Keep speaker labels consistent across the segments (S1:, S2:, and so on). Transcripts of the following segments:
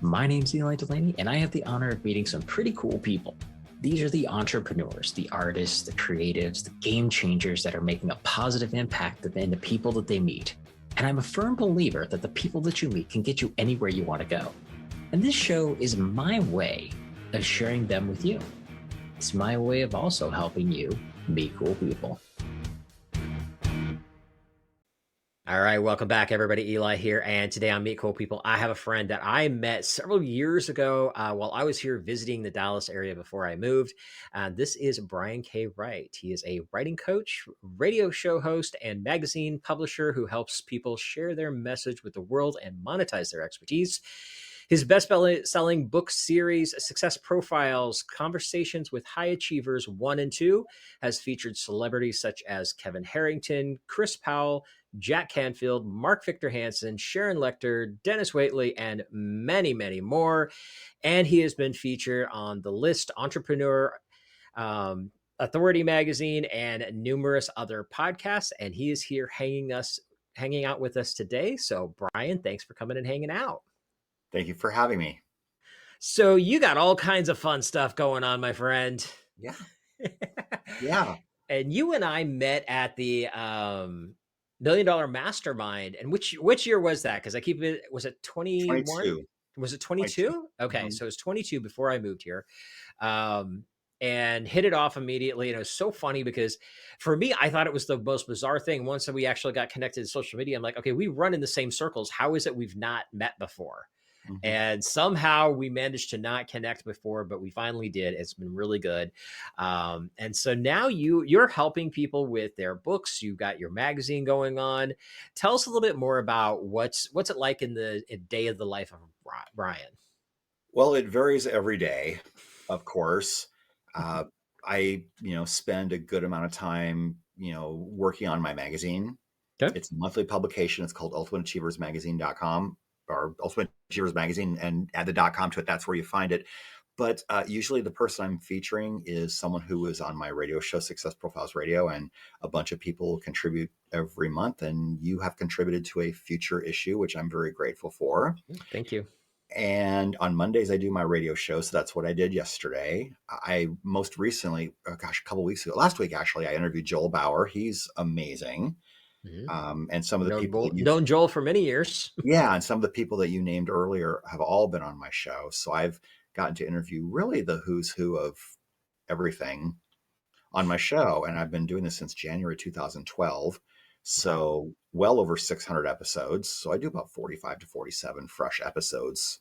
S1: My name's Eli Delaney, and I have the honor of meeting some pretty cool people. These are the entrepreneurs, the artists, the creatives, the game changers that are making a positive impact in the people that they meet. And I'm a firm believer that the people that you meet can get you anywhere you want to go. And this show is my way of sharing them with you. It's my way of also helping you meet cool people. All right, welcome back, everybody. Eli here, and today on Meet Cool People, I have a friend that I met several years ago while I was here visiting the Dallas area before I moved. This is Brian K. Wright. He is a writing coach, radio show host, and magazine publisher who helps people share their message with the world and monetize their expertise. His best-selling book series, Success Profiles, Conversations with High Achievers 1 and 2, has featured celebrities such as Kevin Harrington, Chris Powell, Jack Canfield, Mark Victor Hansen, Sharon Lechter, Dennis Waitley, and many, many more. And he has been featured on The List, Entrepreneur, Authority Magazine, and numerous other podcasts. And he is here hanging out with us today. So, Brian, thanks for coming and hanging out.
S2: Thank you for having me.
S1: So you got all kinds of fun stuff going on, my friend.
S2: Yeah. Yeah.
S1: And you and I met at the Million Dollar Mastermind. And which year was that? Because was it 21?
S2: 22.
S1: Was it 22? Okay. Mm-hmm. So it was 22 before I moved here. And hit it off immediately. And it was so funny because for me, I thought it was the most bizarre thing. Once we actually got connected to social media, I'm like, okay, we run in the same circles. How is it we've not met before? Mm-hmm. And somehow we managed to not connect before, but we finally did. It's been really good. And so now you're helping people with their books. You've got your magazine going on. Tell us a little bit more about what's it like in the day of the life of Brian.
S2: Well, it varies every day, of course. I, spend a good amount of time, working on my magazine. Okay. It's a monthly publication. It's called ultimateachieversmagazine.com. Or Ultimate Achievers Magazine, and add the .com to it. That's where you find it. But usually the person I'm featuring is someone who is on my radio show, Success Profiles Radio, and a bunch of people contribute every month. And you have contributed to a future issue, which I'm very grateful for.
S1: Thank you.
S2: And on Mondays, I do my radio show. So that's what I did yesterday. I most recently, a couple weeks ago, last week, actually, I interviewed Joel Bauer. He's amazing. Mm-hmm. And some of the people
S1: known Joel for many years.
S2: Yeah. And some of the people that you named earlier have all been on my show. So I've gotten to interview really the who's who of everything on my show. And I've been doing this since January 2012. So well over 600 episodes. So I do about 45 to 47 fresh episodes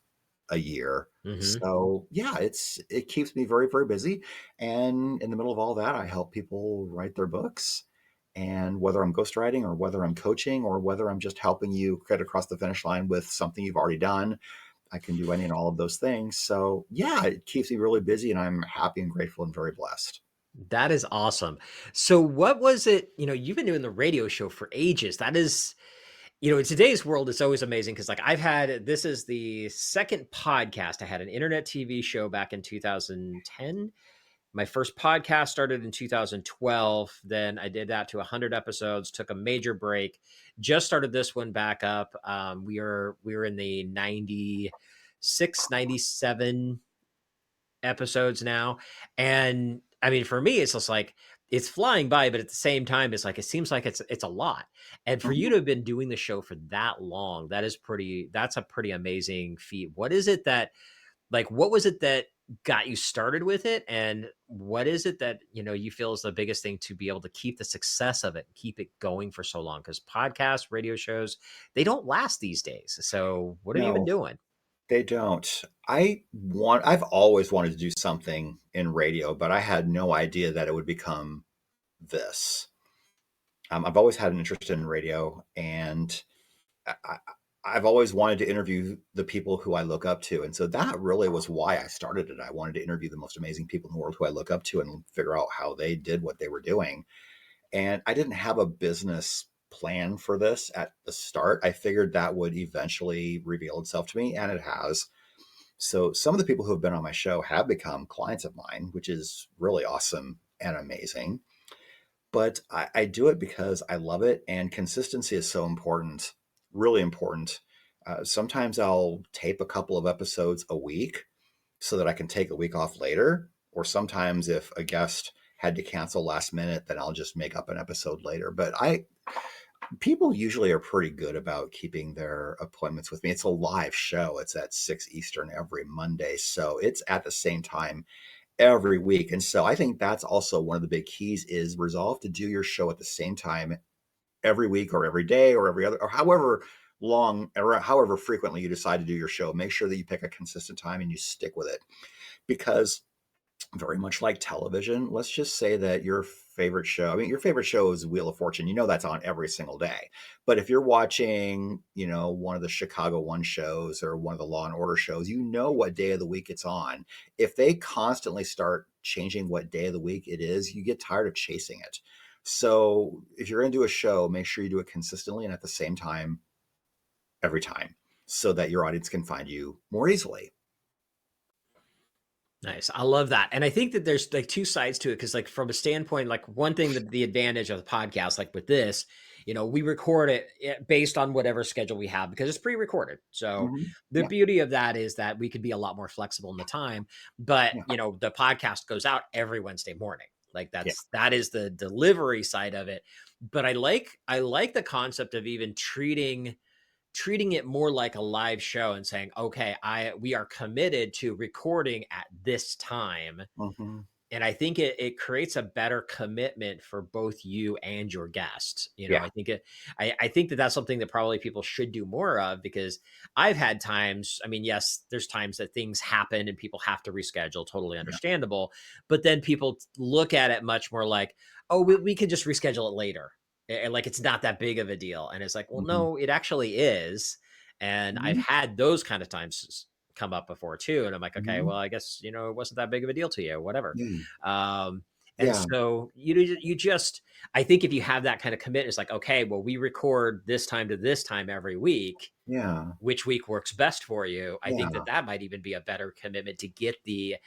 S2: a year. Mm-hmm. So yeah, it keeps me very, very busy. And in the middle of all that, I help people write their books. And whether I'm ghostwriting or whether I'm coaching or whether I'm just helping you get across the finish line with something you've already done, I can do any and all of those things. So yeah, it keeps me really busy and I'm happy and grateful and very blessed.
S1: That is awesome. So what was it, you've been doing the radio show for ages. That is, in today's world, it's always amazing because this is the second podcast. I had an internet TV show back in 2010. My first podcast started in 2012. Then I did that to 100 episodes, took a major break, just started this one back up. We were in the 96, 97 episodes now. And I mean, for me, it's just like, it's flying by, but at the same time, it's like, it seems like it's a lot. And for you to have been doing the show for that long, that's a pretty amazing feat. What is it that, what was it that got you started with it? And what is it that, you feel is the biggest thing to be able to keep the success of it, keep it going for so long? Because podcasts, radio shows, they don't last these days. So what have you been doing?
S2: They don't. I've always wanted to do something in radio, but I had no idea that it would become this. I've always had an interest in radio, and I've always wanted to interview the people who I look up to. And so that really was why I started it. I wanted to interview the most amazing people in the world who I look up to and figure out how they did what they were doing. And I didn't have a business plan for this at the start. I figured that would eventually reveal itself to me, and it has. So some of the people who have been on my show have become clients of mine, which is really awesome and amazing. But I do it because I love it. And consistency is so important, really important. Sometimes I'll tape a couple of episodes a week so that I can take a week off later. Or sometimes if a guest had to cancel last minute, then I'll just make up an episode later. But people usually are pretty good about keeping their appointments with me. It's a live show. It's at 6 Eastern every Monday. So it's at the same time every week. And so I think that's also one of the big keys is resolve to do your show at the same time every week or every day or every other, or however long or however frequently you decide to do your show. Make sure that you pick a consistent time and you stick with it, because very much like television, let's just say that your favorite show, I mean, your favorite show is Wheel of Fortune. You know that's on every single day. But if you're watching, one of the Chicago One shows or one of the Law and Order shows, you know what day of the week it's on. If they constantly start changing what day of the week it is, you get tired of chasing it. So if you're going to do a show, make sure you do it consistently and at the same time every time so that your audience can find you more easily.
S1: Nice. I love that. And I think that there's like two sides to it. Cause like from a standpoint, like one thing that the advantage of the podcast, like with this, we record it based on whatever schedule we have because it's pre-recorded. So
S2: Mhm.
S1: the
S2: Yeah.
S1: beauty of that is that we could be a lot more flexible in the time, but
S2: Yeah.
S1: the podcast goes out every Wednesday morning. Like
S2: Yeah.
S1: that is the delivery side of it. But I like the concept of even treating it more like a live show and saying, okay, we are committed to recording at this time.
S2: Mhm.
S1: And I think it creates a better commitment for both you and your guests.
S2: Yeah.
S1: I think that that's something that probably people should do more of, because I've had times, I mean, yes, there's times that things happen and people have to reschedule, totally
S2: Yeah.
S1: understandable. But then people look at it much more like, oh, we could just reschedule it later. And like, it's not that big of a deal. And it's like, well,
S2: Mhm.
S1: no, it actually is. And I've
S2: Mhm.
S1: had those kind of times come up before too. And I'm like, okay,
S2: Mhm.
S1: well, I guess, it wasn't that big of a deal to you, whatever.
S2: Yeah.
S1: Um, and
S2: Yeah.
S1: so you just, I think if you have that kind of commitment, it's like, okay, well, we record this time to this time every week.
S2: Yeah.
S1: Which week works best for you? I think
S2: Yeah.
S1: that might even be a better commitment to get the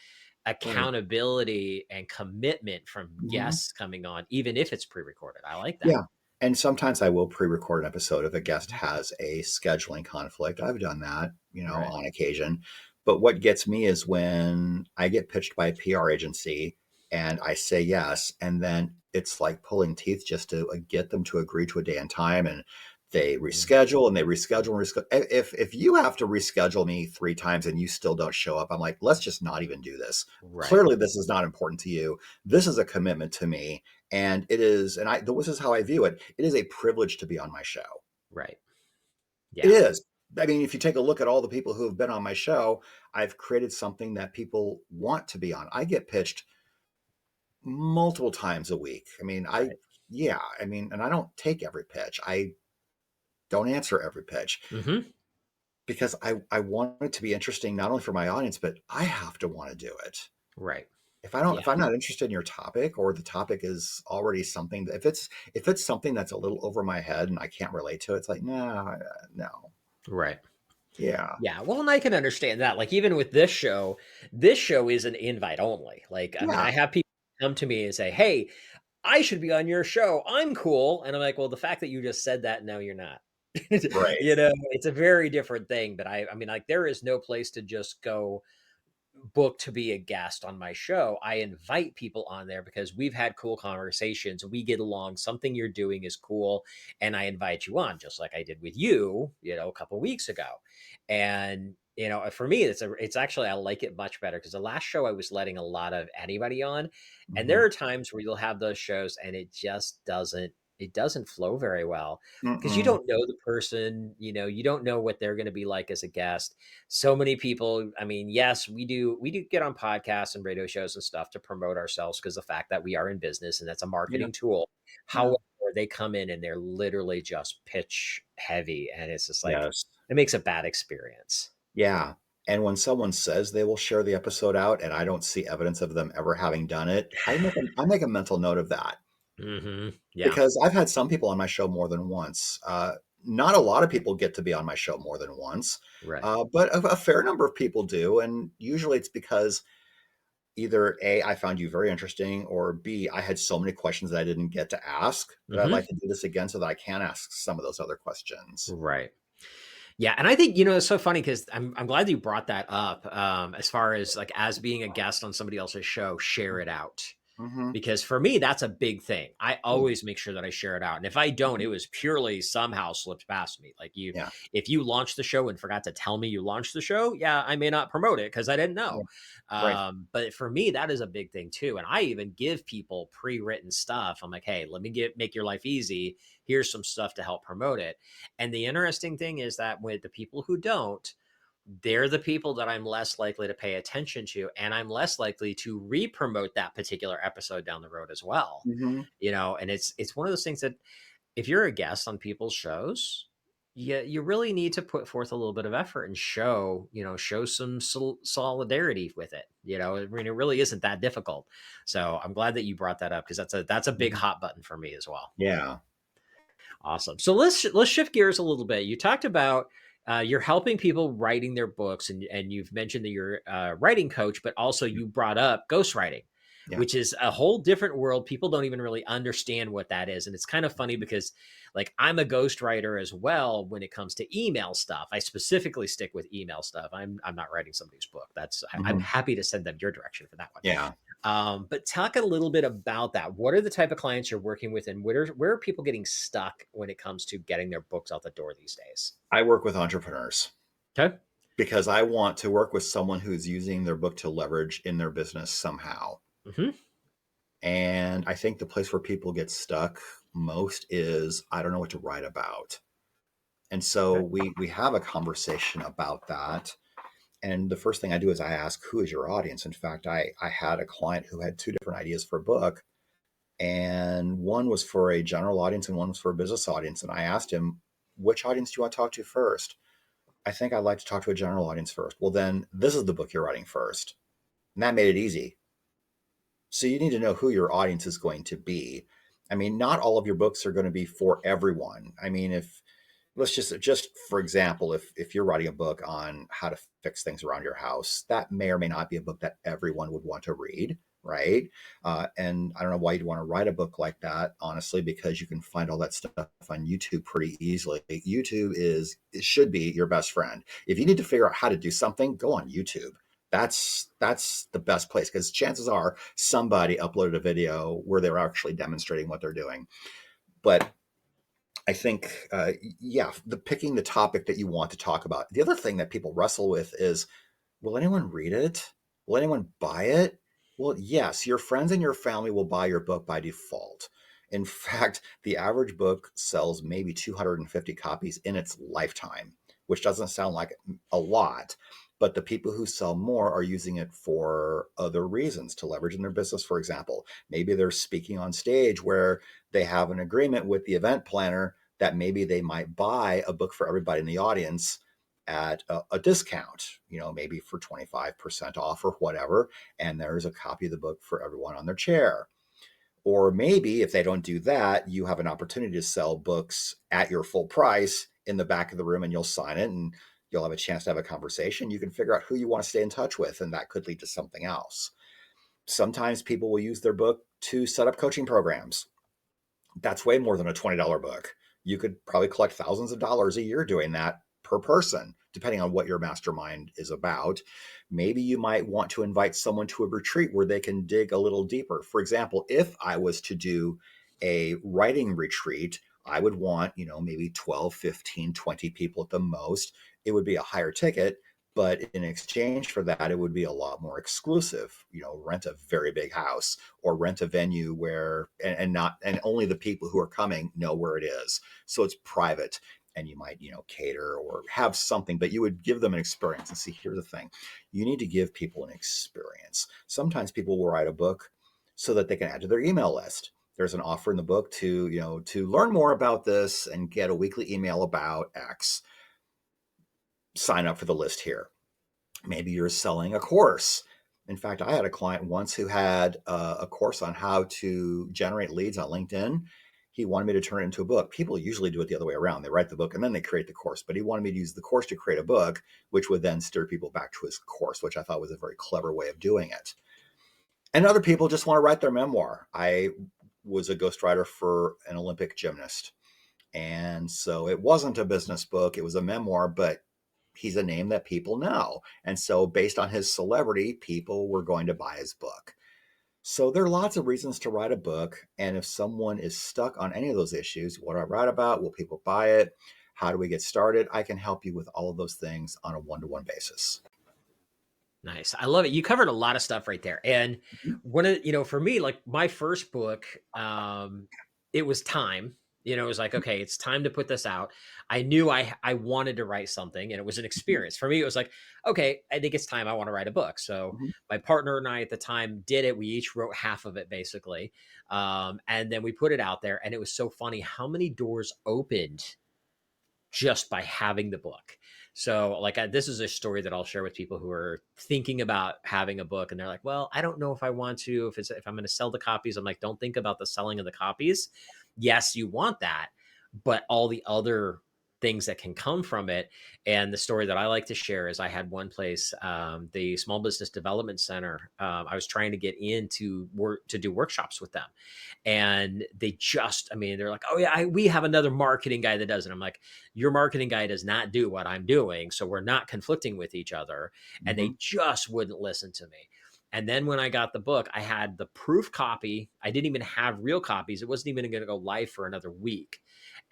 S2: Right.
S1: accountability and commitment from
S2: Mhm.
S1: guests coming on, even if it's pre-recorded. I like that.
S2: Yeah. And sometimes I will pre-record an episode if a guest
S1: Mhm.
S2: has a scheduling conflict. I've done that,
S1: Right.
S2: on occasion. But what gets me is when I get pitched by a PR agency and I say yes, and then it's like pulling teeth just to get them to agree to a day and time, and they
S1: Mhm.
S2: reschedule and they reschedule and reschedule. If you have to reschedule me 3 times and you still don't show up, I'm like, let's just not even do this.
S1: Right.
S2: Clearly, this is not important to you. This is a commitment to me, and it is, and this is how I view it. It is a privilege to be on my show.
S1: Right.
S2: It
S1: Yeah.
S2: is. I mean, if you take a look at all the people who have been on my show, I've created something that people want to be on. I get pitched multiple times a week. I mean,
S1: Right.
S2: yeah, I mean, and I don't take every pitch. I don't answer every pitch
S1: Hmm.
S2: because I want it to be interesting, not only for my audience, but I have to want to do it.
S1: Right.
S2: If I'm not interested in your topic, or the topic is already something that if it's something that's a little over my head and I can't relate to it, it's like, no, no.
S1: Right.
S2: Yeah.
S1: Yeah, well, and I can understand that. Like even with this show is an invite only. Like, I mean,
S2: Yeah.
S1: I have people come to me and say, "Hey, I should be on your show. I'm cool." And I'm like, "Well, the fact that you just said that, no, you're not."
S2: Right.
S1: It's a very different thing. But I mean, like, there is no place to just go booked to be a guest on my show. I invite people on there because we've had cool conversations. We get along. Something you're doing is cool. And I invite you on, just like I did with you, a couple weeks ago. And, for me, it's actually, I like it much better because the last show I was letting a lot of anybody on. And there
S2: Mhm.
S1: are times where you'll have those shows and it doesn't flow very well because you
S2: Mm-mm.
S1: don't know the person, you don't know what they're going to be like as a guest. So many people, I mean, yes, we do get on podcasts and radio shows and stuff to promote ourselves because the fact that we are in business and that's a
S2: Yeah.
S1: marketing tool.
S2: Yeah.
S1: However, they come in and they're literally just pitch heavy and it's just like
S2: Yes.
S1: it makes a bad experience.
S2: Yeah. And when someone says they will share the episode out and I don't see evidence of them ever having done it, I make a mental note of that,
S1: Yeah.
S2: because I've had some people on my show more than once. Not a lot of people get to be on my show more than once,
S1: Right.
S2: but a fair number of people do. And usually it's because either A, I found you very interesting, or B, I had so many questions that I didn't get to ask that I'd
S1: Hmm.
S2: like to do this again so that I can ask some of those other questions.
S1: Right. Yeah, and I think, it's so funny because I'm glad that you brought that up. As far as like as being a guest on somebody else's show, share it out.
S2: Mm-hmm.
S1: Because for me, that's a big thing. I
S2: Yeah.
S1: always make sure that I share it out. And if I don't, it was purely somehow slipped past me. Like
S2: Yeah.
S1: if you launched the show and forgot to tell me you launched the show, yeah, I may not promote it because I didn't
S2: Yeah.
S1: know.
S2: Right.
S1: But for me, that is a big thing too. And I even give people pre-written stuff. I'm like, hey, let me make your life easy. Here's some stuff to help promote it. And the interesting thing is that with the people who don't, they're the people that I'm less likely to pay attention to, and I'm less likely to re-promote that particular episode down the road as well.
S2: Mm-hmm.
S1: And it's one of those things that if you're a guest on people's shows, you really need to put forth a little bit of effort and show some solidarity with it. I mean, it really isn't that difficult. So I'm glad that you brought that up because that's a big
S2: Mm-hmm.
S1: hot button for me as well.
S2: Yeah.
S1: Awesome. So let's shift gears a little bit. You talked about you're helping people writing their books, and you've mentioned that you're a writing coach, but also you brought up ghostwriting,
S2: Yeah.
S1: which is a whole different world. People don't even really understand what that is, and it's kind of funny because, like, I'm a ghostwriter as well when it comes to email stuff. I specifically stick with email stuff. I'm not writing somebody's book. I'm
S2: Mm-hmm.
S1: happy to send them your direction for that one.
S2: Yeah.
S1: But talk a little bit about that. What are the type of clients you're working with, and where are people getting stuck when it comes to getting their books out the door these days?
S2: I work with entrepreneurs
S1: Okay.
S2: because I want to work with someone who's using their book to leverage in their business somehow.
S1: Hmm.
S2: And I think the place where people get stuck most is I don't know what to write about. And so
S1: Okay.
S2: we have a conversation about that. And the first thing I do is I ask, who is your audience? In fact, I had a client who had two different ideas for a book, and one was for a general audience and one was for a business audience. And I asked him, which audience do you want to talk to first? I think I'd like to talk to a general audience first. Well, then this is the book you're writing first. And that made it easy. So you need to know who your audience is going to be. I mean, not all of your books are going to be for everyone. I mean, if let's just for example, if you're writing a book on how to fix things around your house, that may or may not be a book that everyone would want to read, right? And I don't know why you'd want to write a book like that, honestly, because you can find all that stuff on YouTube pretty easily. YouTube it should be your best friend. If you need to figure out how to do something, go on YouTube. That's the best place because chances are somebody uploaded a video where they're actually demonstrating what they're doing. But I think, yeah, the picking the topic that you want to talk about. The other thing that people wrestle with is, will anyone read it? Will anyone buy it? Well, yes, your friends and your family will buy your book by default. In fact, the average book sells maybe 250 copies in its lifetime, which doesn't sound like a lot, but the people who sell more are using it for other reasons to leverage in their business. For example, maybe they're speaking on stage where they have an agreement with the event planner that maybe they might buy a book for everybody in the audience at a discount, maybe for 25% off or whatever. And there's a copy of the book for everyone on their chair. Or maybe if they don't do that, you have an opportunity to sell books at your full price in the back of the room and you'll sign it and you'll have a chance to have a conversation. You can figure out who you want to stay in touch with, and that could lead to something else. Sometimes people will use their book to set up coaching programs. That's way more than a $20 book. You could probably collect thousands of dollars a year doing that per person, depending on what your mastermind is about. Maybe you might want to invite someone to a retreat where they can dig a little deeper. For example, if I was to do a writing retreat, I would want, maybe 12, 15, 20 people at the most. It would be a higher ticket, but in exchange for that, it would be a lot more exclusive. Rent a very big house or rent a venue where and only the people who are coming know where it is. So it's private, and you might, cater or have something, but you would give them an experience. And see, here's the thing. You need to give people an experience. Sometimes people will write a book so that they can add to their email list. There's an offer in the book to learn more about this and get a weekly email about X. Sign up for the list here. Maybe you're selling a course. In fact, I had a client once who had a course on how to generate leads on LinkedIn. He wanted me to turn it into a book. People usually do it the other way around. They write the book and then they create the course. But he wanted me to use the course to create a book, which would then steer people back to his course, which I thought was a very clever way of doing it. And other people just want to write their memoir. I was a ghostwriter for an Olympic gymnast. And so it wasn't a business book, it was a memoir, but he's a name that people know. And so, based on his celebrity, people were going to buy his book. So, there are lots of reasons to write a book. And if someone is stuck on any of those issues, what do I write about? Will people buy it? How do we get started? I can help you with all of those things on a one-to-one basis.
S1: Nice. I love it. You covered a lot of stuff right there. And
S2: Mhm.
S1: one of, for me, like my first book, it was time. It was like, okay, it's time to put this out. I knew I wanted to write something, and it was an experience. For me, it was like, okay, I think it's time I want to write a book. So
S2: Mhm.
S1: my partner and I at the time did it. We each wrote half of it basically. And then we put it out there, and it was so funny how many doors opened just by having the book. So, like, this is a story that I'll share with people who are thinking about having a book, and they're like, "Well, I don't know if I want to. If I'm going to sell the copies." I'm like, "Don't think about the selling of the copies. Yes, you want that, but all the other things that can come from it." And the story that I like to share is I had one place, the Small Business Development Center. I was trying to get in to work to do workshops with them, and they just, I mean, they're like, "Oh yeah, we have another marketing guy that does it." I'm like, "Your marketing guy does not do what I'm doing, so we're not conflicting with each other." And they
S2: Mhm.
S1: just wouldn't listen to me. And then when I got the book, I had the proof copy. I didn't even have real copies. It wasn't even going to go live for another week.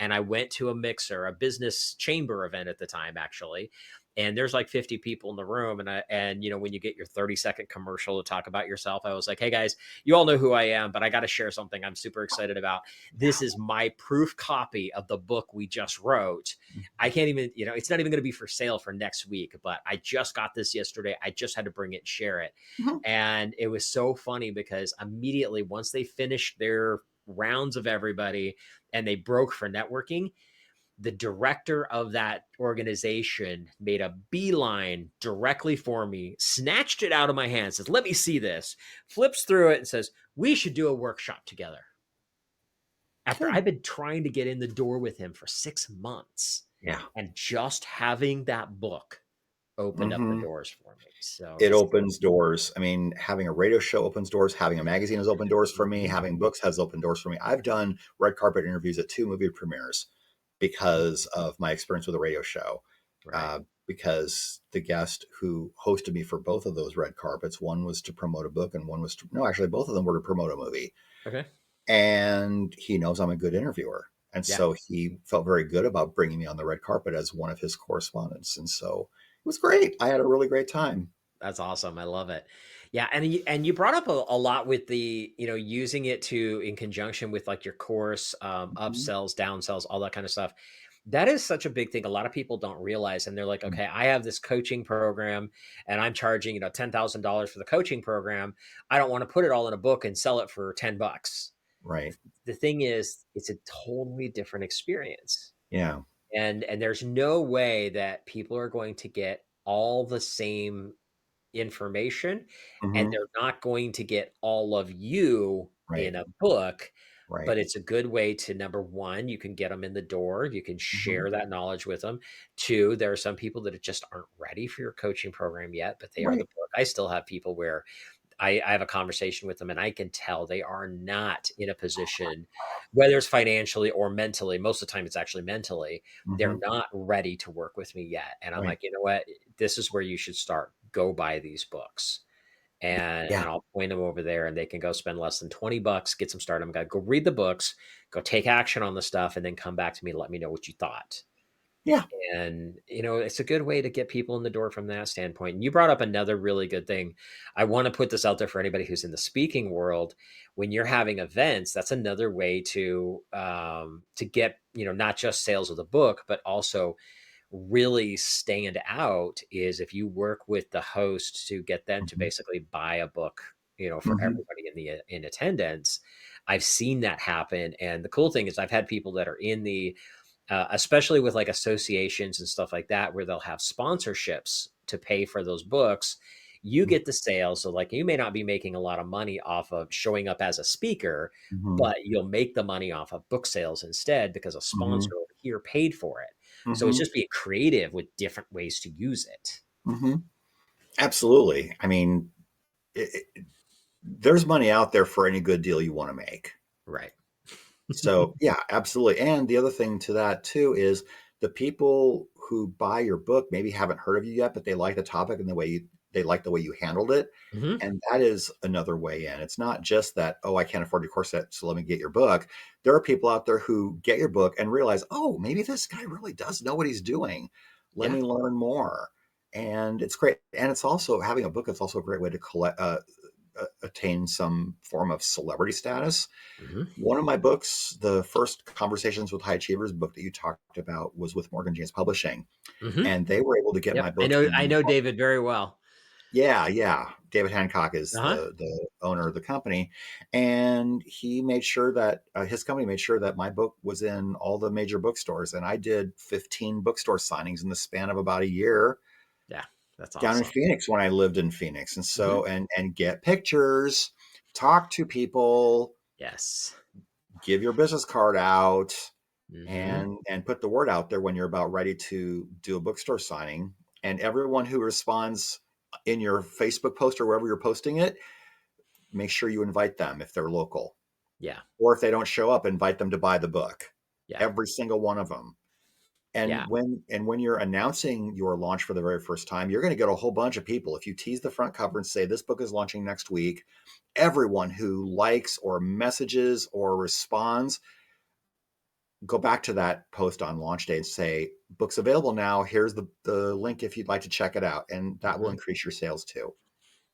S1: And I went to a mixer, a business chamber event at the time, actually. And there's like 50 people in the room. And when you get your 30-second commercial to talk about yourself, I was like, "Hey guys, you all know who I am, but I got to share something I'm super excited about.
S2: Yeah.
S1: This is my proof copy of the book we just wrote. I can't even, it's not even going to be for sale for next week, but I just got this yesterday. I just had to bring it and share it."
S2: Mhm.
S1: And it was so funny because immediately once they finished their rounds of everybody and they broke for networking, the director of that organization made a beeline directly for me, snatched it out of my hand, says, "Let me see this," flips through it and says, "We should do a workshop together." After
S2: Okay.
S1: I've been trying to get in the door with him for 6 months,
S2: Yeah.
S1: and just having that book opened up the
S2: Mhm.
S1: doors for me. So
S2: It
S1: it's,
S2: opens doors. I mean, having a radio show opens doors, having a magazine has opened doors for me,
S1: Mhm.
S2: having books has opened doors for me. I've done red carpet interviews at 2 movie premieres because of my experience with a radio show.
S1: Right.
S2: Because the guest who hosted me for both of those red carpets, one was to promote a book and one was to, no, actually, both of them were to promote a movie.
S1: Okay.
S2: And he knows I'm a good interviewer. And
S1: Yeah.
S2: so he felt very good about bringing me on the red carpet as one of his correspondents. And so it was great. I had a really great time.
S1: That's awesome. I love it. Yeah, and you brought up a lot with the, using it to in conjunction with like your course,
S2: Mhm.
S1: upsells, downsells, all that kind of stuff. That is such a big thing. A lot of people don't realize, and they're like, "Okay, I have this coaching program, and I'm charging $10,000 for the coaching program. I don't want to put it all in a book and sell it for $10."
S2: Right.
S1: The thing is, it's a totally different experience,
S2: Yeah.
S1: and there's no way that people are going to get all the same information, and
S2: Mhm.
S1: they're not going to get all of you
S2: Right.
S1: in a book.
S2: Right.
S1: But it's a good way to, number one, you can get them in the door, you can
S2: Mhm.
S1: share that knowledge with them. Two, there are some people that just aren't ready for your coaching program yet, but they are the
S2: Right.
S1: book. I still have people where I have a conversation with them and I can tell they are not in a position, whether it's financially or mentally. Most of the time, it's actually mentally. They're
S2: Mhm.
S1: not ready to work with me yet. And I'm
S2: Right.
S1: like, you know what? This is where you should start. Go buy these books. And
S2: Yeah.
S1: I'll point them over there and they can go spend less than $20, get some started. I'm going to go read the books, go take action on the stuff, and then come back to me. Let me know what you thought.
S2: Yeah.
S1: And, it's a good way to get people in the door from that standpoint. And you brought up another really good thing. I want to put this out there for anybody who's in the speaking world. When you're having events, that's another way to get, not just sales of the book, but also really stand out is if you work with the host to get them to
S2: Mhm.
S1: basically buy a book, for
S2: Mhm.
S1: everybody in attendance. I've seen that happen. And the cool thing is I've had people that are in the especially with like associations and stuff like that, where they'll have sponsorships to pay for those books. You
S2: Mhm.
S1: get the sales. So, like, you may not be making a lot of money off of showing up as a speaker,
S2: Mhm.
S1: but you'll make the money off of book sales instead because a
S2: Mhm.
S1: sponsor over here paid for it. So, it's
S2: Mhm.
S1: just being creative with different ways to use it.
S2: Mhm. Absolutely. I mean, there's money out there for any good deal you want to make.
S1: Right.
S2: So yeah, absolutely. And the other thing to that too is the people who buy your book maybe haven't heard of you yet, but they like the topic and they like the way you handled it.
S1: Hmm.
S2: And that is another way in. It's not just that, oh, I can't afford your course set, so let me get your book. There are people out there who get your book and realize, oh, maybe this guy really does know what he's doing. Let
S1: Yeah.
S2: me learn more. And it's great. And it's also having a book. It's also a great way to attain some form of celebrity status.
S1: Hmm.
S2: One of my books, the first Conversations with High Achievers book that you talked about, was with Morgan James Publishing,
S1: Hmm.
S2: and they were able to get
S1: Yep.
S2: my
S1: I
S2: book
S1: know.
S2: in
S1: I
S2: New
S1: know
S2: York.
S1: David very well.
S2: Yeah, yeah. David Hancock is
S1: Uh huh.
S2: the owner of the company, and he made sure that his company made sure that my book was in all the major bookstores, and I did 15 bookstore signings in the span of about a year
S1: Yeah. That's
S2: down in
S1: awesome.
S2: Phoenix when I lived in Phoenix, and
S1: Hmm.
S2: so and get pictures, talk to people,
S1: Yes.
S2: give your business card out,
S1: Hmm.
S2: and put the word out there when you're about ready to do a bookstore signing. And everyone who responds in your Facebook post or wherever you're posting it, make sure you invite them if they're local.
S1: Yeah.
S2: Or if they don't show up, invite them to buy the book.
S1: Yeah.
S2: Every single one of them.
S1: Yeah.
S2: And when you're announcing your launch for the very first time, you're going to get a whole bunch of people. If you tease the front cover and say this book is launching next week, everyone who likes or messages or responds, go back to that post on launch day and say, books available now. Here's the link if you'd like to check it out. And that will
S1: Hmm.
S2: increase your sales too.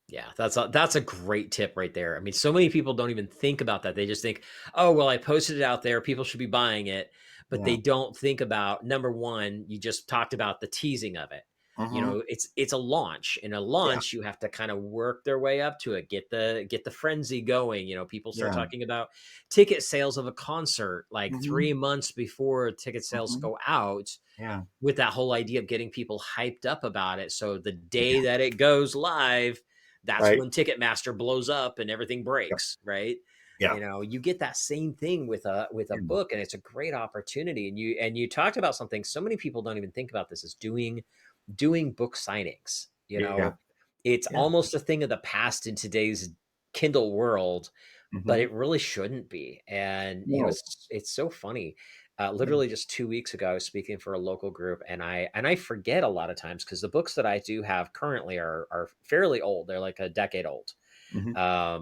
S1: Yeah, that's a great tip right there. I mean, so many people don't even think about that. They just think, "Oh, well, I posted it out there, people should be buying it." But they
S2: Yeah.
S1: don't think about number 1, you just talked about the teasing of it. You
S2: Mm-hmm.
S1: know, it's a launch. In a
S2: Yeah.
S1: launch, you have to kind of work their way up to it, get the frenzy going. You know, people start
S2: Yeah.
S1: talking about ticket sales of a concert like
S2: Mm-hmm.
S1: 3 months before ticket sales
S2: Mm-hmm.
S1: go out,
S2: Yeah.
S1: with that whole idea of getting people hyped up about it. So the day
S2: Yeah.
S1: that it goes live, that's
S2: Right.
S1: when Ticketmaster blows up and everything
S2: Yep.
S1: breaks, right?
S2: Yeah.
S1: You know, you get that same thing with a
S2: Yeah.
S1: book, and it's a great opportunity. And you talked about something so many people don't even think about, this is doing book signings. You
S2: Yeah.
S1: know, it's
S2: Yeah.
S1: almost a thing of the past in today's Kindle world, but
S2: Mm-hmm.
S1: it really shouldn't be. And
S2: No.
S1: it's so funny.
S2: Yeah.
S1: Literally just 2 weeks ago, I was speaking for a local group, and I forget a lot of times because the books that I do have currently are fairly old. They're like a decade old.
S2: Mm-hmm.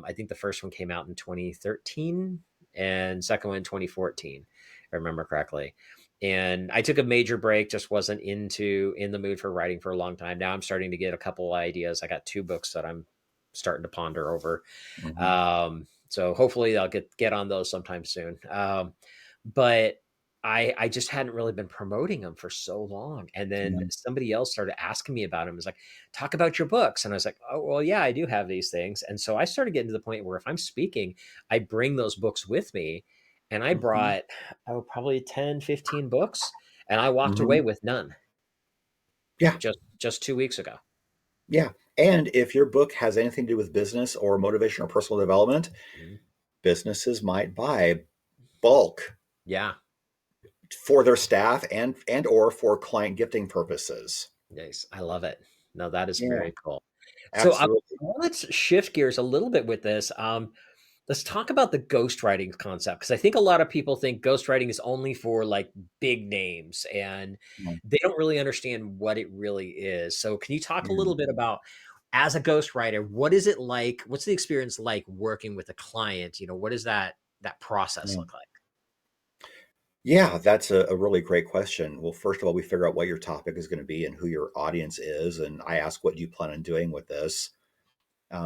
S1: I think the first one came out in 2013 and second one in 2014, if I remember correctly. And I took a major break, just wasn't in the mood for writing for a long time. Now I'm starting to get a couple ideas. I got 2 books that I'm starting to ponder over.
S2: Mm-hmm.
S1: So hopefully I'll get on those sometime soon. But I just hadn't really been promoting them for so long. And then
S2: Yeah.
S1: somebody else started asking me about them. It was like, talk about your books. And I was like, oh, well, yeah, I do have these things. And so I started getting to the point where if I'm speaking, I bring those books with me. And I
S2: Mm-hmm.
S1: brought, oh, probably 10, 15 books. And I walked
S2: Mm-hmm.
S1: away with none
S2: Yeah.
S1: just 2 weeks ago.
S2: Yeah. And if your book has anything to do with business or motivation or personal development,
S1: Mhm.
S2: businesses might buy bulk
S1: Yeah.
S2: for their staff and or for client gifting purposes.
S1: Nice. I love it. No, that is
S2: Yeah,
S1: very cool. So I
S2: absolutely.
S1: let's shift gears a little bit with this. Let's talk about the ghostwriting concept because I think a lot of people think ghostwriting is only for like big names and
S2: Yeah,
S1: they don't really understand what it really is. So can you talk a
S2: yeah,
S1: little bit about as a ghostwriter, what is it like? What's the experience like working with a client? You know, what does that process
S2: yeah.
S1: look like?
S2: Yeah, that's a really great question. Well, first of all, we figure out what your topic is going to be and who your audience is. And I ask, what do you plan on doing with this?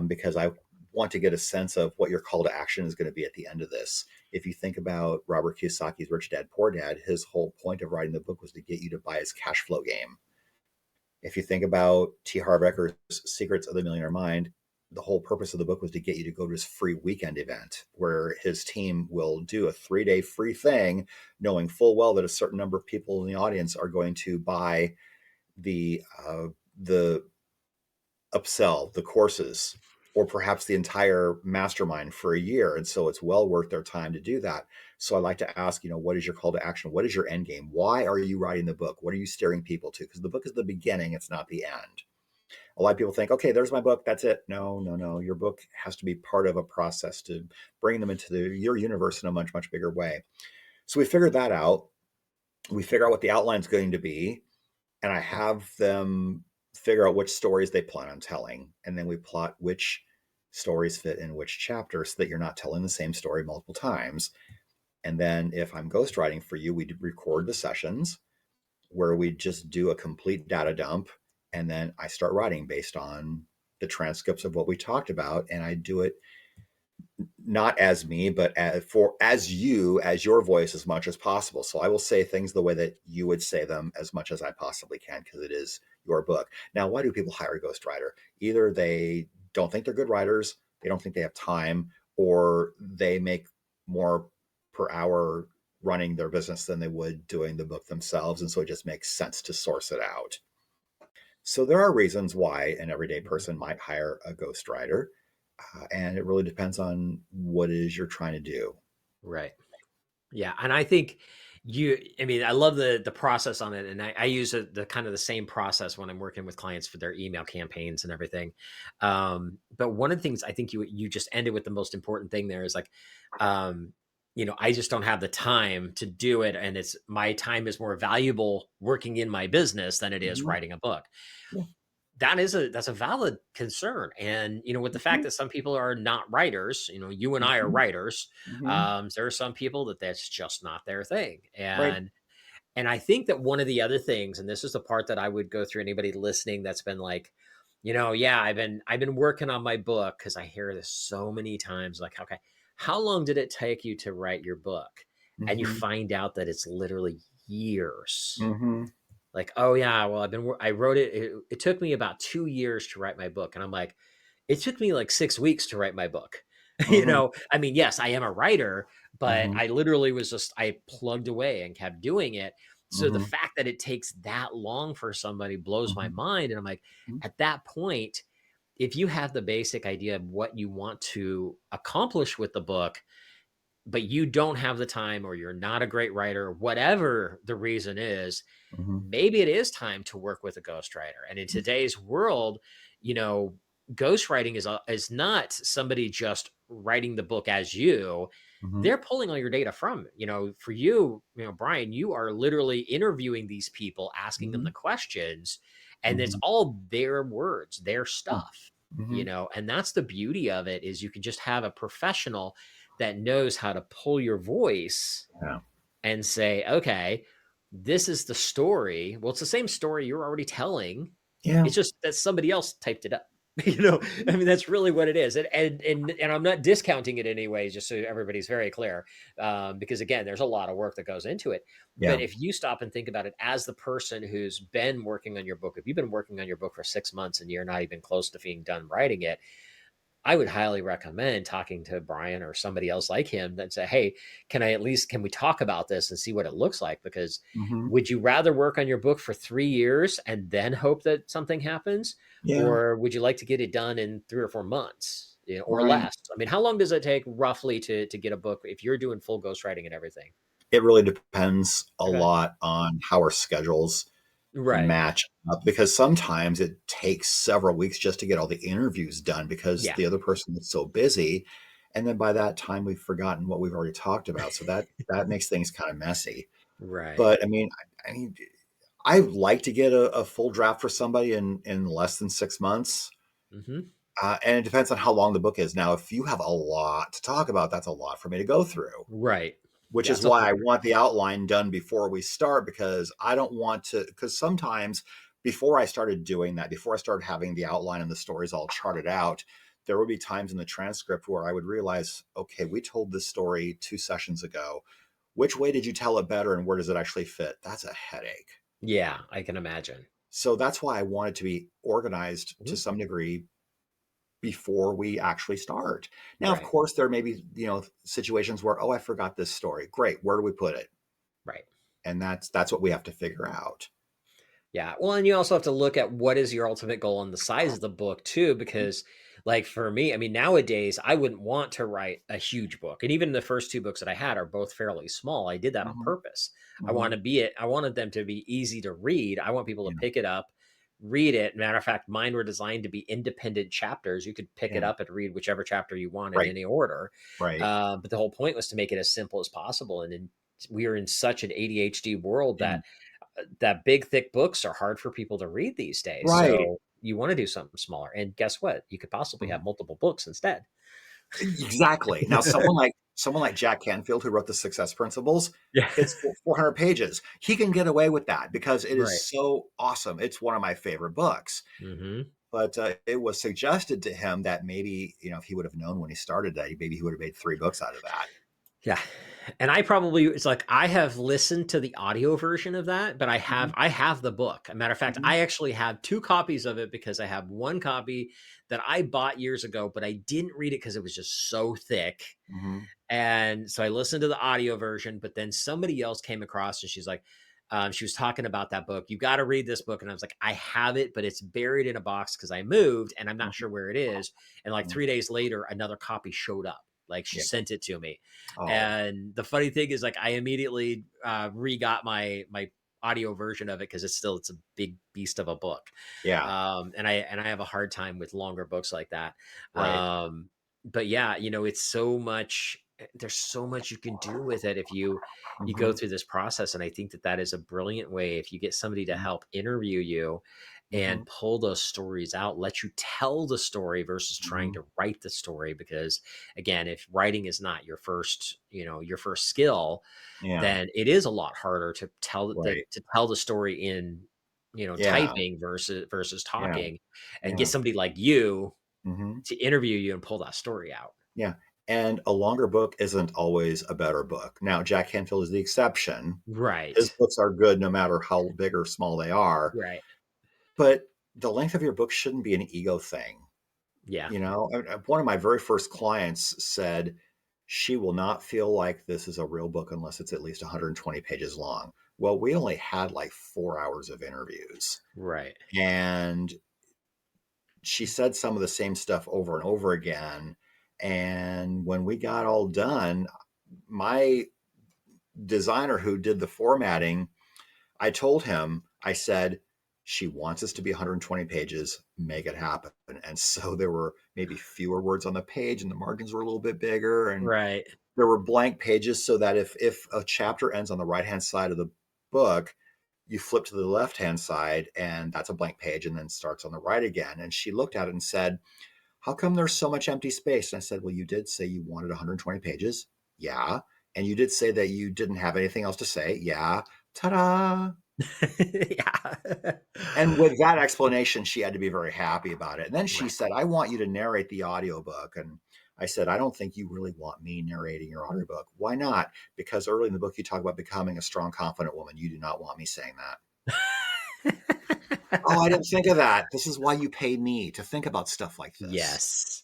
S2: Because I want to get a sense of what your call to action is going to be at the end of this. If you think about Robert Kiyosaki's Rich Dad Poor Dad, his whole point of writing the book was to get you to buy his cash flow game. If you think about T. Harv Eker's Secrets of the Millionaire Mind, the whole purpose of the book was to get you to go to his free weekend event where his team will do a 3-day free thing, knowing full well that a certain number of people in the audience are going to buy the upsell, the courses, or perhaps the entire mastermind for a year. And so it's well worth their time to do that. So I like to ask, what is your call to action? What is your end game? Why are you writing the book? What are you steering people to? Because the book is the beginning, it's not the end. A lot of people think, okay, there's my book, that's it. No, no, no. Your book has to be part of a process to bring them into your universe in a much, much bigger way. So we figured that out. We figure out what the outline's going to be, and I have them figure out which stories they plan on telling. And then we plot which stories fit in which chapter so that you're not telling the same story multiple times. And then if I'm ghostwriting for you, we record the sessions where we just do a complete data dump. And then I start writing based on the transcripts of what we talked about. And I do it not as me, but as you, as your voice as much as possible. So I will say things the way that you would say them as much as I possibly can, because it is your book. Now, why do people hire a ghostwriter? Either they don't think they're good writers, they don't think they have time, or they make more per hour running their business than they would doing the book themselves. And so it just makes sense to source it out. So there are reasons why an everyday
S1: Mhm.
S2: person might hire a ghostwriter. And it really depends on what it is you're trying to do.
S1: Right. Yeah, and I think I mean, I love the process on it, and I use the kind of the same process when I'm working with clients for their email campaigns and everything. But one of the things I think you just ended with the most important thing there is like, um, I just don't have the time to do it, and it's my time is more valuable working in my business than it is
S2: Mhm.
S1: writing a book.
S2: Yeah.
S1: That's a valid concern. And with the fact
S2: Mhm.
S1: that some people are not writers, you and I are
S2: Mhm.
S1: writers.
S2: Mhm.
S1: There are some people that's just not their thing.
S2: Right.
S1: And I think that one of the other things, and this is the part that I would go through, anybody listening that's been like, yeah, I've been working on my book, because I hear this so many times, like, okay, how long did it take you to write your book? And you
S2: Mhm.
S1: find out that it's literally years.
S2: Mhm.
S1: Like, oh yeah, well, I wrote it. It took me about 2 years to write my book. And I'm like, it took me like 6 weeks to write my book.
S2: Mhm.
S1: I mean, yes, I am a writer, but
S2: Mhm.
S1: I literally I plugged away and kept doing it. So the
S2: Mhm.
S1: fact that it takes that long for somebody blows my
S2: Mhm.
S1: mind. And I'm like,
S2: Mhm.
S1: at that point, if you have the basic idea of what you want to accomplish with the book, but you don't have the time, or you're not a great writer, whatever the reason is,
S2: Mhm.
S1: maybe it is time to work with a ghostwriter. And in today's world, you know, ghostwriting is not somebody just writing the book as you.
S2: Mhm.
S1: They're pulling all your data from, for you, Brian, you are literally interviewing these people, asking them the
S2: Mhm.
S1: questions, and it's
S2: Mhm.
S1: all their words, their
S2: Yeah.
S1: stuff,
S2: Mhm.
S1: and that's the beauty of it, is you can just have a professional that knows how to pull your voice
S2: Yeah.
S1: and say, okay, this is the story. Well, it's the same story you're already telling.
S2: Yeah.
S1: It's just that somebody else typed it up. I mean, that's really what it is. And I'm not discounting it in any way, just so everybody's very clear. Because again, there's a lot of work that goes into it. But
S2: Yeah.
S1: if you stop and think about it as the person who's been working on your book, if you've been working on your book for 6 months and you're not even close to being done writing it, I would highly recommend talking to Brian or somebody else like him that say, hey, can we talk about this and see what it looks like? Because
S2: Mhm.
S1: would you rather work on your book for 3 years and then hope that something happens?
S2: Yeah.
S1: Or would you like to get it done in 3 or 4 months, or
S2: Right.
S1: less? I mean, how long does it take roughly to get a book if you're doing full ghostwriting and everything?
S2: It really depends a
S1: Okay.
S2: lot on how our schedules
S1: Right.
S2: match up, because sometimes it takes several weeks just to get all the interviews done because
S1: Yeah.
S2: the other person is so busy. And then by that time, we've forgotten what we've already talked about. So that makes things kind of messy.
S1: Right.
S2: But I mean, I like to get a full draft for somebody in less than 6 months.
S1: Hmm.
S2: And it depends on how long the book is. Now, if you have a lot to talk about, that's a lot for me to go through,
S1: Right.
S2: which
S1: Yeah.
S2: is
S1: It's a
S2: why I
S1: whole.
S2: want the outline done before we start, because I don't want to, because sometimes before I started doing that, before I started having the outline and the stories all charted out, there would be times in the transcript where I would realize, okay, we told this story 2 sessions ago. Which way did you tell it better, and where does it actually fit? That's a headache.
S1: Yeah, I can imagine.
S2: So that's why I want it to be organized to
S1: Mhm.
S2: some degree before we actually start. Now, of
S1: Right.
S2: course, there may be, situations where, oh, I forgot this story. Great. Where do we put it?
S1: Right.
S2: And that's what we have to figure out.
S1: Yeah. Well, and you also have to look at what is your ultimate goal and the size of the book too,
S2: Mhm.
S1: because like for me, I mean, nowadays I wouldn't want to write a huge book. And even the first two books that I had are both fairly small. I did that on
S2: Mhm.
S1: purpose.
S2: Mhm.
S1: I wanted them to be easy to read. I want people to
S2: Yeah.
S1: pick it up, read it. Matter of fact, mine were designed to be independent chapters. You could pick it
S2: Yeah.
S1: up and read whichever chapter you want in
S2: Right.
S1: any order.
S2: Right.
S1: But the whole point was to make it as simple as possible. And then we are in such an ADHD world
S2: Yeah.
S1: that big, thick books are hard for people to read these days.
S2: Right.
S1: So you want to do something smaller. And guess what? You could possibly have
S2: Mhm.
S1: multiple books instead.
S2: Exactly. Now, someone like Jack Canfield, who wrote the Success Principles,
S1: Yeah.
S2: it's 400 pages. He can get away with that because it is
S1: Right.
S2: so awesome. It's one of my favorite books.
S1: Hmm.
S2: But it was suggested to him that maybe, if he would have known when he started that, maybe he would have made 3 books out of that.
S1: Yeah. And it's like I have listened to the audio version of that, but
S2: Mhm.
S1: I have the book. A matter of fact,
S2: Mhm.
S1: I actually have 2 copies of it because I have one copy that I bought years ago, but I didn't read it because it was just so thick.
S2: Mhm.
S1: And so I listened to the audio version, but then somebody else came across and she's like, she was talking about that book. You got to read this book. And I was like, I have it, but it's buried in a box because I moved and I'm not
S2: Mhm.
S1: sure where it is. And like
S2: Mhm.
S1: 3 days later, another copy showed up. Like she
S2: Yeah.
S1: sent it to me.
S2: Oh,
S1: And the funny thing is, like, I immediately re-got my audio version of it because it's a big beast of a book.
S2: yeah.
S1: And I have a hard time with longer books like that.
S2: Right.
S1: But yeah, it's so much. There's so much you can do with it if you go
S2: Mhm.
S1: through this process. And I think that is a brilliant way if you get somebody to help interview you
S2: Mhm.
S1: and pull those stories out, let you tell the story versus trying
S2: Mhm.
S1: to write the story. Because again, if writing is not your first skill,
S2: Yeah.
S1: then it is a lot harder to
S2: Right.
S1: tell the story in,
S2: Yeah.
S1: typing versus
S2: Yeah.
S1: talking, and get
S2: Yeah.
S1: somebody like you
S2: Mhm.
S1: to interview you and pull that story out.
S2: Yeah. And a longer book isn't always a better book. Now, Jack Canfield is the exception.
S1: Right.
S2: His books are good no matter how big or small they are,
S1: Right.
S2: but the length of your book shouldn't be an ego thing.
S1: Yeah.
S2: One of my very first clients said she will not feel like this is a real book unless it's at least 120 pages long. Well, we only had like 4 hours of interviews.
S1: Right.
S2: And she said some of the same stuff over and over again. And when we got all done, my designer who did the formatting, I told him, I said, she wants us to be 120 pages, make it happen. And so there were maybe fewer words on the page and the margins were a little bit bigger. And
S1: Right.
S2: there were blank pages so that if a chapter ends on the right hand side of the book, you flip to the left hand side and that's a blank page and then starts on the right again. And she looked at it and said, how come there's so much empty space? And I said, well, you did say you wanted 120 pages. Yeah. And you did say that you didn't have anything else to say. Yeah. Ta-da.
S1: Yeah.
S2: And with that explanation, she had to be very happy about it. And then she
S1: Right.
S2: said, I want you to narrate the audiobook. And I said, I don't think you really want me narrating your audiobook. Why not? Because early in the book, you talk about becoming a strong, confident woman. You do not want me saying that. Oh, I didn't think of that. This is why you pay me to think about stuff like this.
S1: Yes.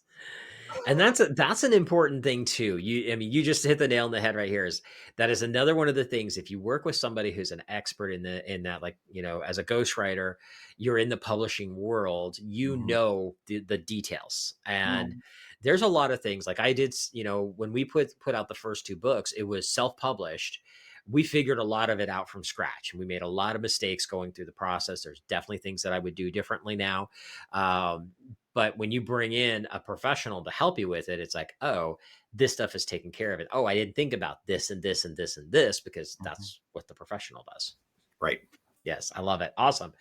S1: And that's an important thing too. You just hit the nail on the head right here. That is another one of the things. If you work with somebody who's an expert in that, like, as a ghostwriter, you're in the publishing world,
S2: Mhm.
S1: the details. And
S2: Mhm.
S1: there's a lot of things like I did, when we put out the first 2 books, it was self-published. We figured a lot of it out from scratch and we made a lot of mistakes going through the process. There's definitely things that I would do differently now. But when you bring in a professional to help you with it, it's like, oh, this stuff is taken care of it. Oh, I didn't think about this and this and this and this because
S2: Mhm.
S1: that's what the professional does.
S2: Right.
S1: Yes, I love it. Awesome.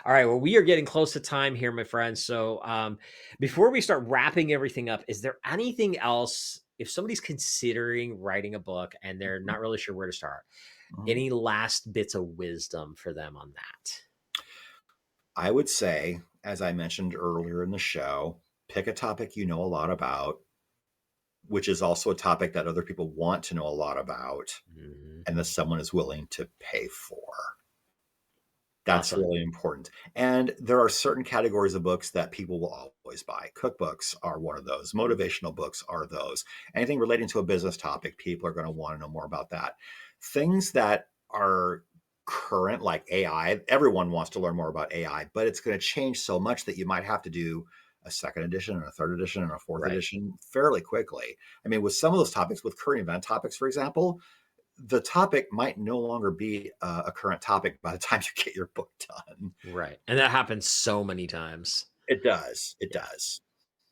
S1: All right. Well, we are getting close to time here, my friends. So before we start wrapping everything up, is there anything else? If somebody's considering writing a book and they're
S2: Mhm.
S1: not really sure where to start,
S2: Mhm.
S1: any last bits of wisdom for them on that?
S2: I would say, as I mentioned earlier in the show, pick a topic you know a lot about, which is also a topic that other people want to know a lot about,
S1: Mhm.
S2: and that someone is willing to pay for. That's
S1: Awesome.
S2: really important. And there are certain categories of books that people will always buy. Cookbooks are one of those. Motivational books are those. Anything relating to a business topic, people are going to want to know more about that. Things that are current, like AI, everyone wants to learn more about AI, but it's going to change so much that you might have to do a second edition and a third edition and a fourth
S1: Right.
S2: edition fairly quickly. I mean, with some of those topics, with current event topics, for example, the topic might no longer be a current topic by the time you get your book done.
S1: Right. And that happens so many times.
S2: It does. It
S1: Yeah.
S2: does.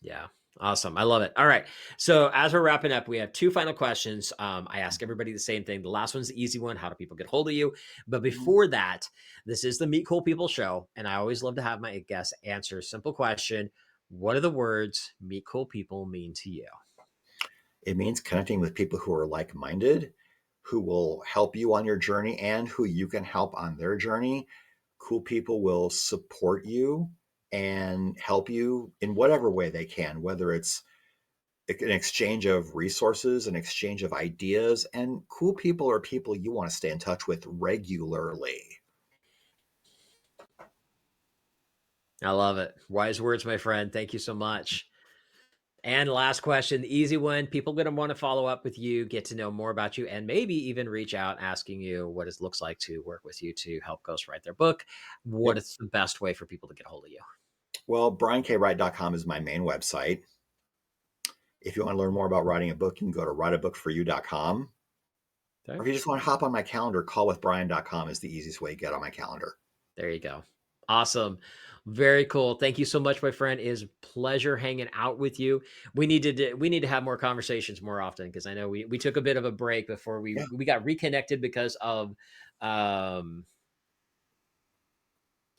S1: Yeah. Awesome. I love it. All right. So as we're wrapping up, we have two final questions. I ask everybody the same thing. The last one's the easy one. How do people get hold of you? But
S2: Mhm.
S1: before that, this is the Meet Cool People show. And I always love to have my guests answer a simple question. What are the words Meet Cool People mean to you?
S2: It means connecting with people who are like minded, who will help you on your journey and who you can help on their journey. Cool people will support you and help you in whatever way they can, whether it's an exchange of resources, an exchange of ideas. And cool people are people you want to stay in touch with regularly.
S1: I love it. Wise words, my friend. Thank you so much. And last question, the easy one. People are going to want to follow up with you, get to know more about you, and maybe even reach out asking you what it looks like to work with you to help ghostwrite their book. What
S2: Yep.
S1: is the best way for people to get a hold of you?
S2: Well, briankwright.com is my main website. If you want to learn more about writing a book, you can go to writeabookforyou.com. Or
S1: Okay.
S2: if you just want to hop on my calendar, callwithbrian.com is the easiest way to get on my calendar.
S1: There you go. Awesome. Very cool. Thank you so much, my friend. It is a pleasure hanging out with you. We need to have more conversations more often because I know we took a bit of a break before
S2: Yeah.
S1: we got reconnected because of all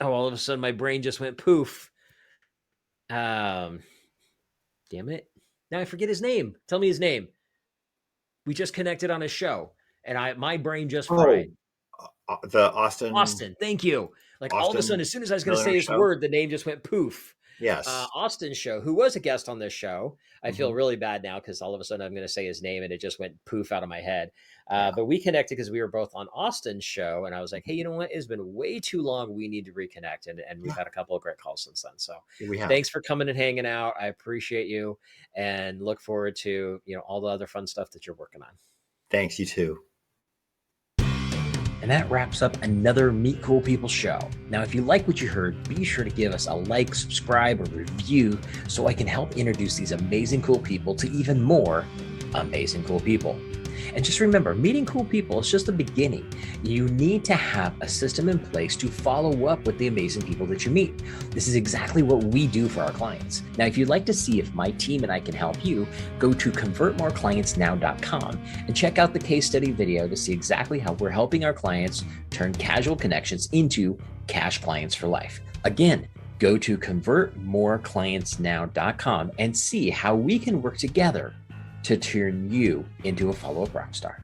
S1: of a sudden my brain just went poof. Um damn it. Now I forget his name. Tell me his name. We just connected on a show and my brain just
S2: Oh,
S1: fried.
S2: the Austin
S1: Austin, thank you. Like all of a sudden,
S2: Austin
S1: as soon as I was going to say
S2: Millionaire
S1: this
S2: Show.
S1: word, the name just went poof.
S2: Yes.
S1: Austin show, who was a guest on this show. I feel
S2: Hmm.
S1: really bad now because all of a sudden I'm going to say his name and it just went poof out of my head.
S2: Yeah.
S1: But we connected because we were both on Austin's show, and I was like, hey, you know what? It's been way too long. We need to reconnect, and we've
S2: Yeah.
S1: had a couple of great calls since then. So
S2: We have.
S1: thanks for coming and hanging out. I appreciate you, and look forward to all the other fun stuff that you're working on.
S2: Thanks, you too.
S1: And that wraps up another Meet Cool People show. Now, if you like what you heard, be sure to give us a like, subscribe, or review so I can help introduce these amazing cool people to even more amazing cool people. And just remember, meeting cool people is just the beginning. You need to have a system in place to follow up with the amazing people that you meet. This is exactly what we do for our clients. Now, if you'd like to see if my team and I can help you, go to convertmoreclientsnow.com and check out the case study video to see exactly how we're helping our clients turn casual connections into cash clients for life. Again, go to convertmoreclientsnow.com and see how we can work together to turn you into a follow-up rock star.